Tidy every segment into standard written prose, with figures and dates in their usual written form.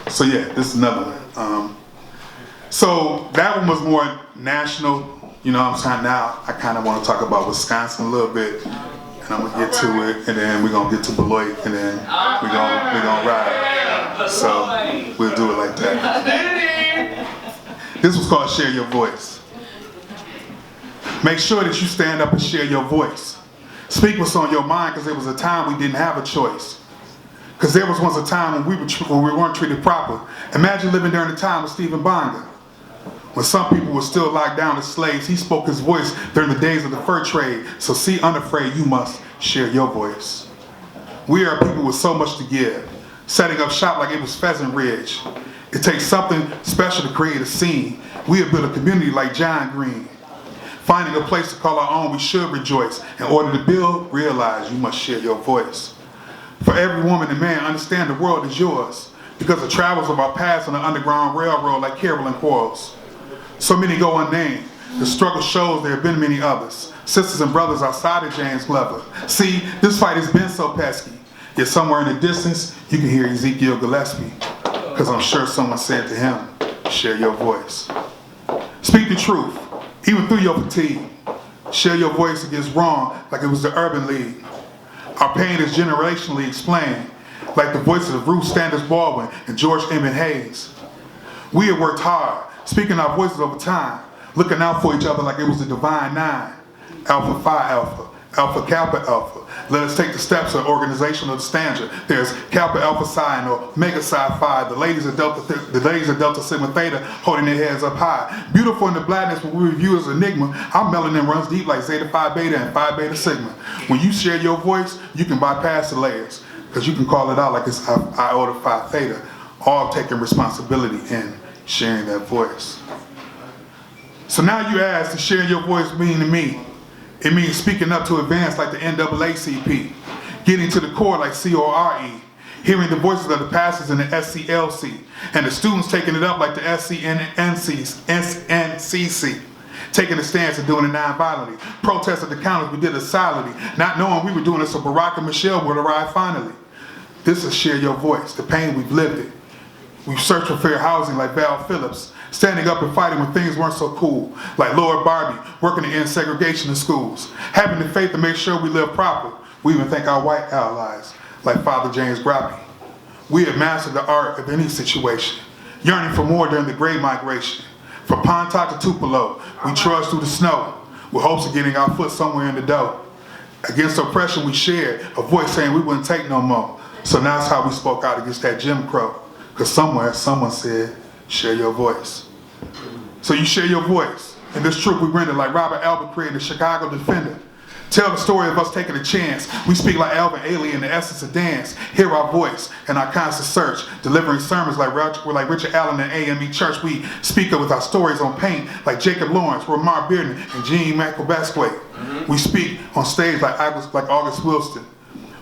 So yeah, this is another one. So that one was more national. You know what I'm saying? Now I kind of want to talk about Wisconsin a little bit, and I'm gonna get to it, and then we're gonna get to Beloit, and then we're gonna ride. So we'll do it like that. This was called Share Your Voice. Make sure that you stand up and share your voice. Speak what's on your mind, because there was a time we didn't have a choice. Because there was once a time when we weren't treated proper. Imagine living during the time of Stephen Bonga. When some people were still locked down as slaves, he spoke his voice during the days of the fur trade. So see, unafraid, you must share your voice. We are people with so much to give, setting up shop like it was Pheasant Ridge. It takes something special to create a scene. We have built a community like John Green. Finding a place to call our own, we should rejoice. In order to build, realize you must share your voice. For every woman and man, understand the world is yours, because the travels of our past on the Underground Railroad like Carolyn Quarles. So many go unnamed. The struggle shows there have been many others, sisters and brothers outside of James Glover. See, this fight has been so pesky, yet somewhere in the distance, you can hear Ezekiel Gillespie, because I'm sure someone said to him, share your voice. Speak the truth, even through your fatigue. Share your voice against wrong like it was the Urban League. Our pain is generationally explained, like the voices of Ruth Sanders Baldwin and George Emmett Hayes. We have worked hard, speaking our voices over time, looking out for each other like it was the Divine Nine. Alpha Phi Alpha, Alpha Kappa Alpha. Let us take the steps of organizational standard. There's Kappa Alpha Psi and Omega Psi Phi. The ladies of Delta Sigma Theta holding their heads up high. Beautiful in the blackness, what we review as enigma. Our melanin runs deep like Zeta Phi Beta and Phi Beta Sigma. When you share your voice, you can bypass the layers, because you can call it out like it's Iota Phi Theta, all taking responsibility in sharing that voice. So now you ask, does sharing your voice mean to me? It means speaking up to advance like the NAACP, getting to the core like CORE, hearing the voices of the pastors in the SCLC, and the students taking it up like the SCNCC, taking a stance and doing it non-violently. Protest at the counters, we did it silently, not knowing we were doing it so Barack and Michelle would arrive finally. This is share your voice, the pain we've lived it. We've searched for fair housing like Val Phillips, standing up and fighting when things weren't so cool, like Lord Barbie, working to end segregation in schools, having the faith to make sure we live proper. We even thank our white allies, like Father James Grappy. We have mastered the art of any situation, yearning for more during the Great Migration. From Pontoc to Tupelo, we trudged through the snow, with hopes of getting our foot somewhere in the dough. Against oppression we shared, a voice saying we wouldn't take no more. So now that's how we spoke out against that Jim Crow, because somewhere someone said, share your voice. So you share your voice. And this truth we rendered like Robert Albert created the Chicago Defender. Tell the story of us taking a chance. We speak like Alvin Ailey in the essence of dance. Hear our voice in our constant search. Delivering sermons like Richard Allen and AME Church. We speak up with our stories on paint like Jacob Lawrence, Ramar Bearden, and Jean Michael Basquet. We speak on stage like August Wilson.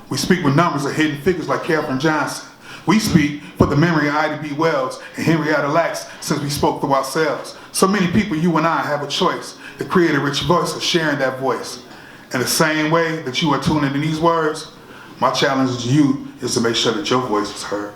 We speak with numbers of hidden figures like Katherine Johnson. We speak for the memory of Ida B. Wells and Henrietta Lacks, since we spoke through ourselves. So many people, you and I, have a choice to create a rich voice of sharing that voice. In the same way that you are tuning in these words, my challenge to you is to make sure that your voice is heard.